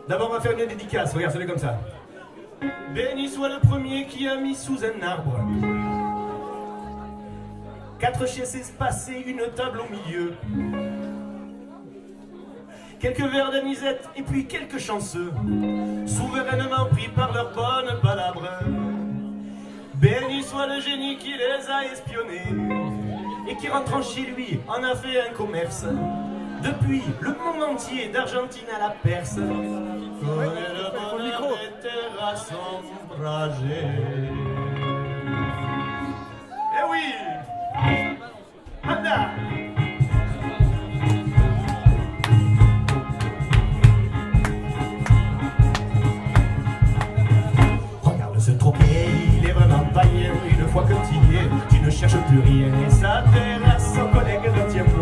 D'abord, on va faire une dédicace. Regarde, c'est comme ça. Béni soit le premier qui a mis sous un arbre 4 chaises espacées, une table au milieu, quelques verres d'anisette et puis quelques chanceux, souverainement pris par leur bonne palabre. Béni soit le génie qui les a espionnés et qui, rentrant chez lui, en a fait un commerce. Depuis le monde entier, d'Argentine à la Perse, connaît le bonheur des terrasses ombragées. Eh oui, Anna. Regarde ce trophée, il est vraiment païen. Une fois que tu y es, tu ne cherches plus rien. Et sa terrasse, son collègue ne tient plus.